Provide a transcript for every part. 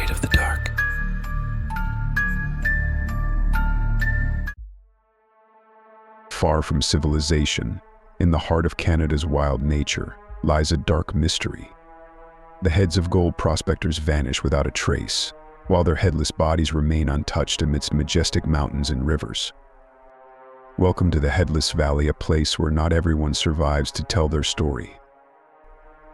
afraid of the dark. Far from civilization, in the heart of Canada's wild nature, lies a dark mystery. The heads of gold prospectors vanish without a trace, while their headless bodies remain untouched amidst majestic mountains and rivers. Welcome to the Headless Valley, a place where not everyone survives to tell their story.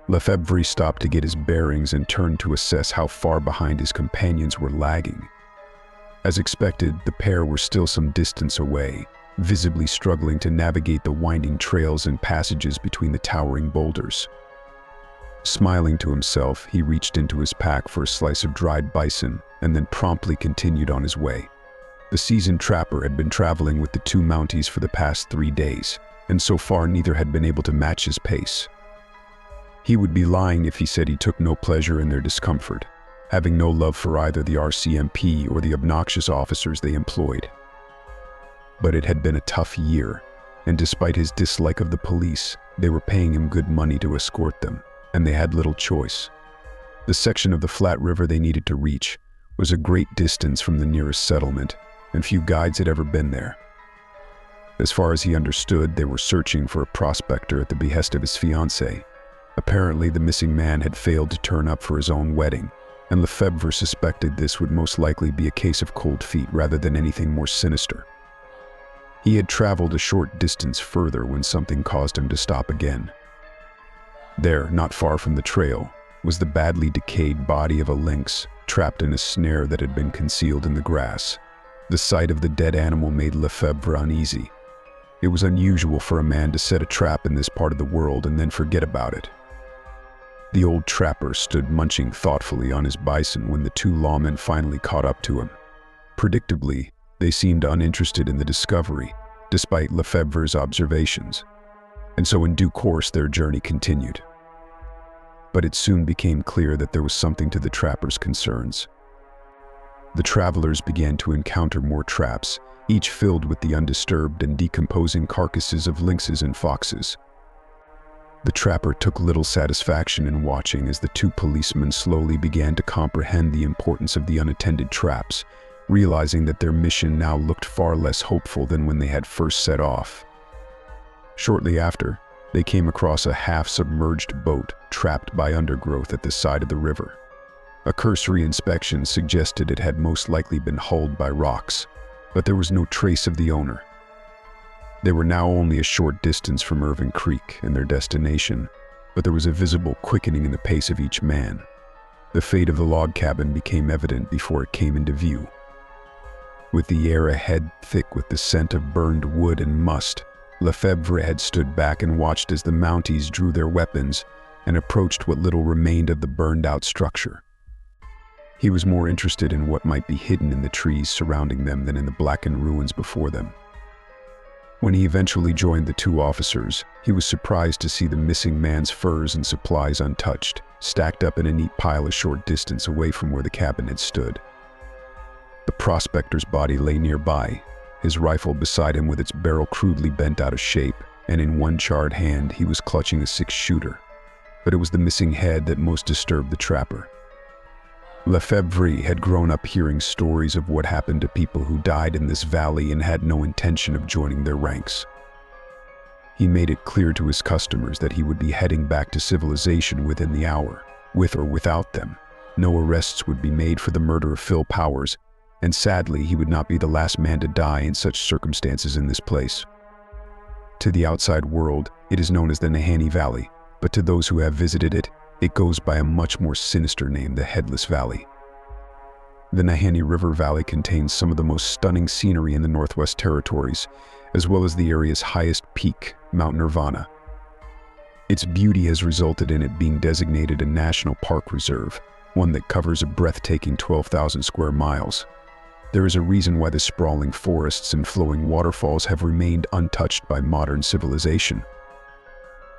Lefebvre stopped to get his bearings and turned to assess how far behind his companions were lagging. As expected, the pair were still some distance away, visibly struggling to navigate the winding trails and passages between the towering boulders. Smiling to himself, he reached into his pack for a slice of dried bison and then promptly continued on his way. The seasoned trapper had been traveling with the two Mounties for the past 3 days, and so far neither had been able to match his pace. He would be lying if he said he took no pleasure in their discomfort, having no love for either the RCMP or the obnoxious officers they employed. But it had been a tough year, and despite his dislike of the police, they were paying him good money to escort them, and they had little choice. The section of the flat river they needed to reach was a great distance from the nearest settlement, and few guides had ever been there. As far as he understood, they were searching for a prospector at the behest of his fiancée. Apparently, the missing man had failed to turn up for his own wedding, and Lefebvre suspected this would most likely be a case of cold feet rather than anything more sinister. He had traveled a short distance further when something caused him to stop again. There, not far from the trail, was the badly decayed body of a lynx, trapped in a snare that had been concealed in the grass. The sight of the dead animal made Lefebvre uneasy. It was unusual for a man to set a trap in this part of the world and then forget about it. The old trapper stood munching thoughtfully on his bison when the two lawmen finally caught up to him. Predictably, they seemed uninterested in the discovery, despite Lefebvre's observations, and so in due course their journey continued. But it soon became clear that there was something to the trapper's concerns. The travelers began to encounter more traps, each filled with the undisturbed and decomposing carcasses of lynxes and foxes. The trapper took little satisfaction in watching as the two policemen slowly began to comprehend the importance of the unattended traps, realizing that their mission now looked far less hopeful than when they had first set off. Shortly after, they came across a half-submerged boat trapped by undergrowth at the side of the river. A cursory inspection suggested it had most likely been hulled by rocks, but there was no trace of the owner. They were now only a short distance from Irving Creek and their destination, but there was a visible quickening in the pace of each man. The fate of the log cabin became evident before it came into view. With the air ahead thick with the scent of burned wood and must, Lefebvre had stood back and watched as the Mounties drew their weapons and approached what little remained of the burned-out structure. He was more interested in what might be hidden in the trees surrounding them than in the blackened ruins before them. When he eventually joined the two officers, he was surprised to see the missing man's furs and supplies untouched, stacked up in a neat pile a short distance away from where the cabin had stood. The prospector's body lay nearby, his rifle beside him with its barrel crudely bent out of shape, and in one charred hand he was clutching a 6-shooter. But it was the missing head that most disturbed the trapper. Lefebvre had grown up hearing stories of what happened to people who died in this valley and had no intention of joining their ranks. He made it clear to his customers that he would be heading back to civilization within the hour, with or without them. No arrests would be made for the murder of Phil Powers, and sadly he would not be the last man to die in such circumstances in this place. To the outside world, it is known as the Nahanni Valley, but to those who have visited it, it goes by a much more sinister name, the Headless Valley. The Nahanni River Valley contains some of the most stunning scenery in the Northwest Territories, as well as the area's highest peak, Mount Nirvana. Its beauty has resulted in it being designated a National Park Reserve, one that covers a breathtaking 12,000 square miles. There is a reason why the sprawling forests and flowing waterfalls have remained untouched by modern civilization.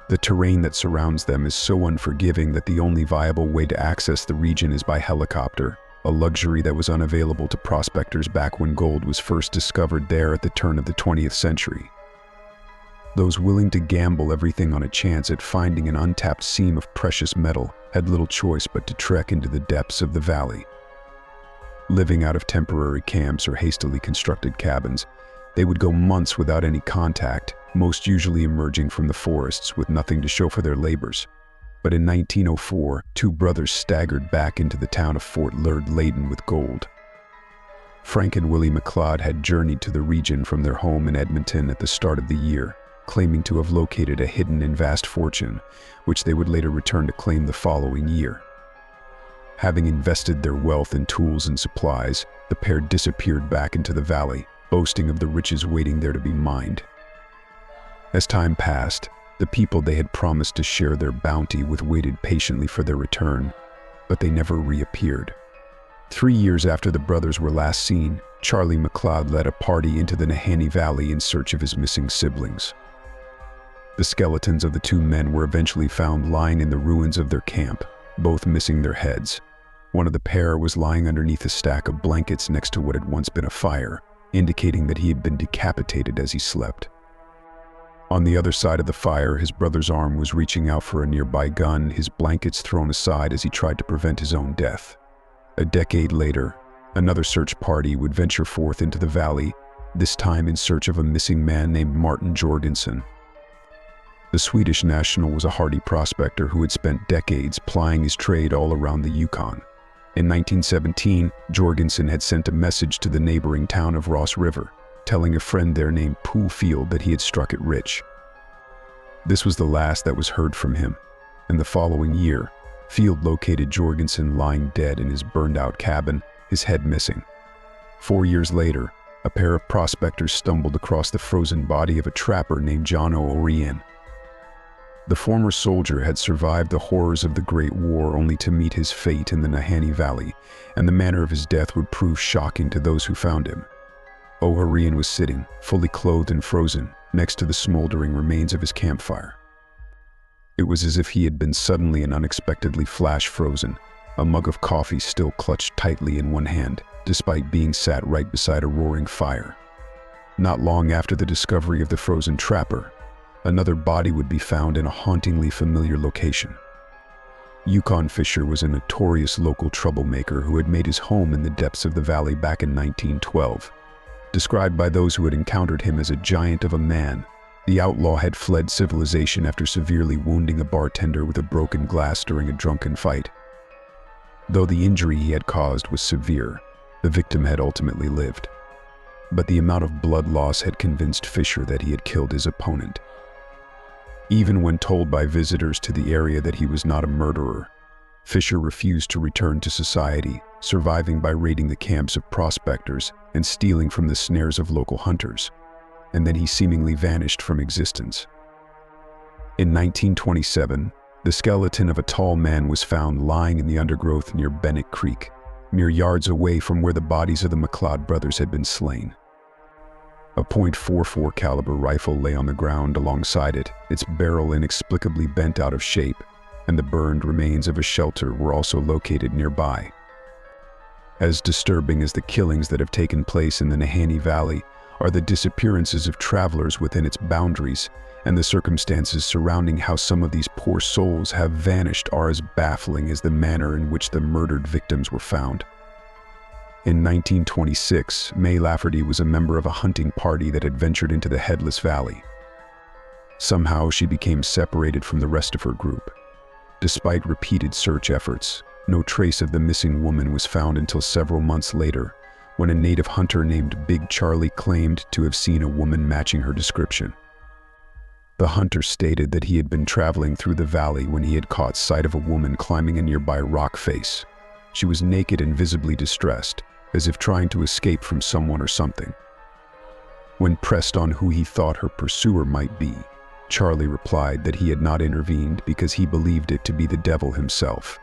The terrain that surrounds them is so unforgiving that the only viable way to access the region is by helicopter, a luxury that was unavailable to prospectors back when gold was first discovered there at the turn of the 20th century. Those willing to gamble everything on a chance at finding an untapped seam of precious metal had little choice but to trek into the depths of the valley. Living out of temporary camps or hastily constructed cabins, they would go months without any contact, most usually emerging from the forests with nothing to show for their labors. But in 1904, two brothers staggered back into the town of Fort Laird laden with gold. Frank and Willie McLeod had journeyed to the region from their home in Edmonton at the start of the year, claiming to have located a hidden and vast fortune, which they would later return to claim the following year. Having invested their wealth in tools and supplies, the pair disappeared back into the valley, boasting of the riches waiting there to be mined. As time passed, the people they had promised to share their bounty with waited patiently for their return, but they never reappeared. 3 years after the brothers were last seen, Charlie McLeod led a party into the Nahanni Valley in search of his missing siblings. The skeletons of the two men were eventually found lying in the ruins of their camp, both missing their heads. One of the pair was lying underneath a stack of blankets next to what had once been a fire, indicating that he had been decapitated as he slept. On the other side of the fire, his brother's arm was reaching out for a nearby gun, his blankets thrown aside as he tried to prevent his own death. A decade later, another search party would venture forth into the valley, this time in search of a missing man named Martin Jorgensen. The Swedish national was a hardy prospector who had spent decades plying his trade all around the Yukon. In 1917, Jorgensen had sent a message to the neighboring town of Ross River, telling a friend there named Poole Field that he had struck it rich. This was the last that was heard from him, and the following year, Field located Jorgensen lying dead in his burned-out cabin, his head missing. 4 years later, a pair of prospectors stumbled across the frozen body of a trapper named John O'Ryan. The former soldier had survived the horrors of the Great War only to meet his fate in the Nahanni Valley, and the manner of his death would prove shocking to those who found him. O'Ryan was sitting, fully clothed and frozen, next to the smoldering remains of his campfire. It was as if he had been suddenly and unexpectedly flash frozen, a mug of coffee still clutched tightly in one hand, despite being sat right beside a roaring fire. Not long after the discovery of the frozen trapper, another body would be found in a hauntingly familiar location. Yukon Fisher was a notorious local troublemaker who had made his home in the depths of the valley back in 1912. Described by those who had encountered him as a giant of a man, the outlaw had fled civilization after severely wounding a bartender with a broken glass during a drunken fight. Though the injury he had caused was severe, the victim had ultimately lived. But the amount of blood loss had convinced Fisher that he had killed his opponent. Even when told by visitors to the area that he was not a murderer, Fisher refused to return to society, surviving by raiding the camps of prospectors and stealing from the snares of local hunters. And then he seemingly vanished from existence. In 1927, the skeleton of a tall man was found lying in the undergrowth near Bennett Creek, mere yards away from where the bodies of the McLeod brothers had been slain. A .44 caliber rifle lay on the ground alongside it, its barrel inexplicably bent out of shape, and the burned remains of a shelter were also located nearby. As disturbing as the killings that have taken place in the Nahanni Valley are the disappearances of travelers within its boundaries, and the circumstances surrounding how some of these poor souls have vanished are as baffling as the manner in which the murdered victims were found. In 1926, May Lafferty was a member of a hunting party that had ventured into the Headless Valley. Somehow she became separated from the rest of her group. Despite repeated search efforts, no trace of the missing woman was found until several months later, when a native hunter named Big Charlie claimed to have seen a woman matching her description. The hunter stated that he had been traveling through the valley when he had caught sight of a woman climbing a nearby rock face. She was naked and visibly distressed, as if trying to escape from someone or something. When pressed on who he thought her pursuer might be, Charlie replied that he had not intervened because he believed it to be the devil himself.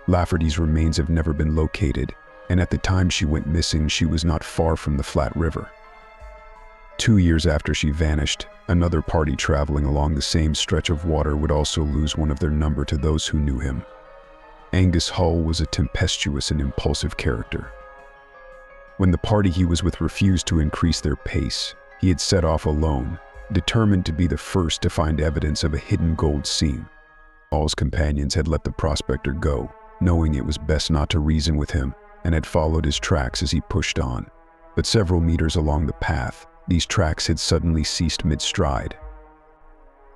Lafferty's remains have never been located, and at the time she went missing, she was not far from the Flat River. 2 years after she vanished, another party traveling along the same stretch of water would also lose one of their number to those who knew him. Angus Hull was a tempestuous and impulsive character. When the party he was with refused to increase their pace, he had set off alone, determined to be the first to find evidence of a hidden gold seam. Hull's companions had let the prospector go, knowing it was best not to reason with him, and had followed his tracks as he pushed on. But several meters along the path, these tracks had suddenly ceased mid-stride.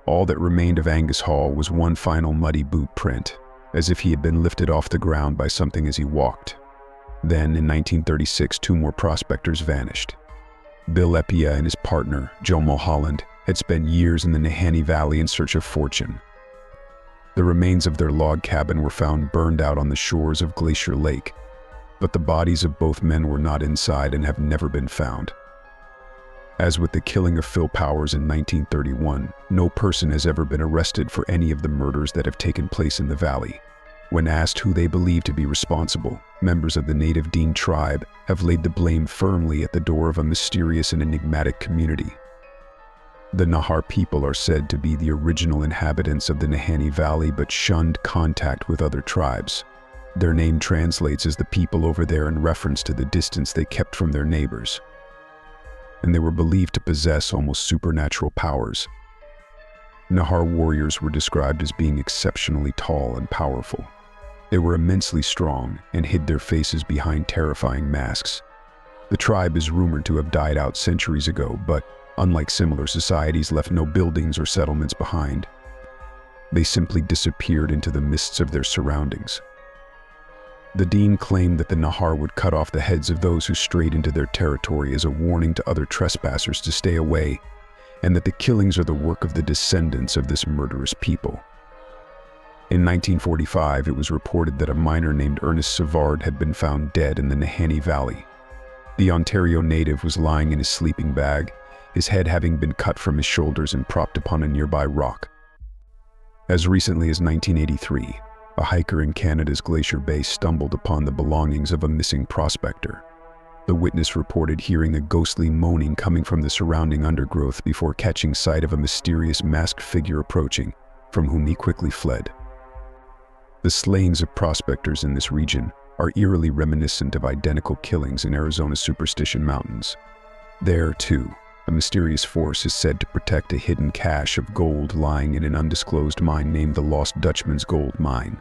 All that remained of Angus Hall was one final muddy boot print, as if he had been lifted off the ground by something as he walked. Then, in 1936, two more prospectors vanished. Bill Epia and his partner, Joe Mulholland, had spent years in the Nahanni Valley in search of fortune. The remains of their log cabin were found burned out on the shores of Glacier Lake, but the bodies of both men were not inside and have never been found. As with the killing of Phil Powers in 1931, no person has ever been arrested for any of the murders that have taken place in the valley. When asked who they believe to be responsible, members of the native Dean tribe have laid the blame firmly at the door of a mysterious and enigmatic community. The Nahar people are said to be the original inhabitants of the Nahanni Valley but shunned contact with other tribes. Their name translates as the people over there in reference to the distance they kept from their neighbors. And they were believed to possess almost supernatural powers. Nahar warriors were described as being exceptionally tall and powerful. They were immensely strong and hid their faces behind terrifying masks. The tribe is rumored to have died out centuries ago, but unlike similar societies, left no buildings or settlements behind. They simply disappeared into the mists of their surroundings. The Dean claimed that the Nahar would cut off the heads of those who strayed into their territory as a warning to other trespassers to stay away, and that the killings are the work of the descendants of this murderous people. In 1945, it was reported that a miner named Ernest Savard had been found dead in the Nahanni Valley. The Ontario native was lying in his sleeping bag, his head having been cut from his shoulders and propped upon a nearby rock. As recently as 1983, a hiker in Canada's Glacier Bay stumbled upon the belongings of a missing prospector. The witness reported hearing a ghostly moaning coming from the surrounding undergrowth before catching sight of a mysterious masked figure approaching, from whom he quickly fled. The slayings of prospectors in this region are eerily reminiscent of identical killings in Arizona's Superstition Mountains. There, too, a mysterious force is said to protect a hidden cache of gold lying in an undisclosed mine named the Lost Dutchman's Gold Mine.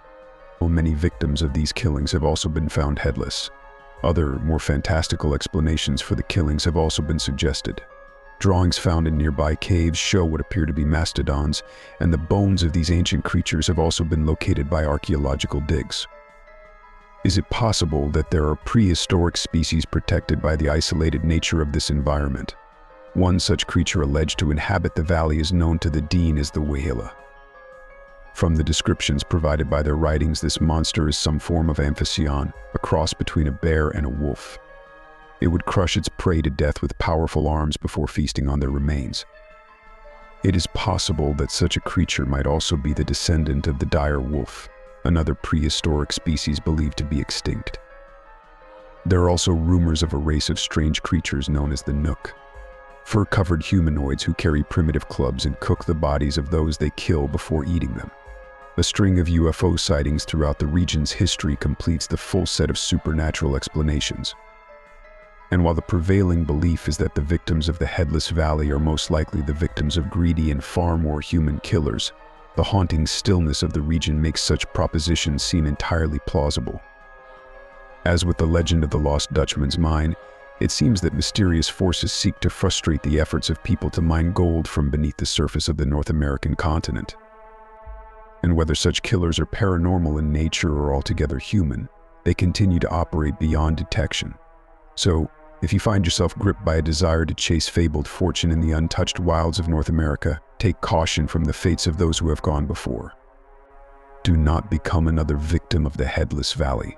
While many victims of these killings have also been found headless, other, more fantastical explanations for the killings have also been suggested. Drawings found in nearby caves show what appear to be mastodons, and the bones of these ancient creatures have also been located by archaeological digs. Is it possible that there are prehistoric species protected by the isolated nature of this environment? One such creature alleged to inhabit the valley is known to the Dean as the Wehila. From the descriptions provided by their writings, this monster is some form of amphibian, a cross between a bear and a wolf. It would crush its prey to death with powerful arms before feasting on their remains. It is possible that such a creature might also be the descendant of the dire wolf, another prehistoric species believed to be extinct. There are also rumors of a race of strange creatures known as the Nook, fur-covered humanoids who carry primitive clubs and cook the bodies of those they kill before eating them. A string of UFO sightings throughout the region's history completes the full set of supernatural explanations. And while the prevailing belief is that the victims of the Headless Valley are most likely the victims of greedy and far more human killers, the haunting stillness of the region makes such propositions seem entirely plausible. As with the legend of the Lost Dutchman's Mine, it seems that mysterious forces seek to frustrate the efforts of people to mine gold from beneath the surface of the North American continent. And whether such killers are paranormal in nature or altogether human, they continue to operate beyond detection. So, if you find yourself gripped by a desire to chase fabled fortune in the untouched wilds of North America, take caution from the fates of those who have gone before. Do not become another victim of the Headless Valley.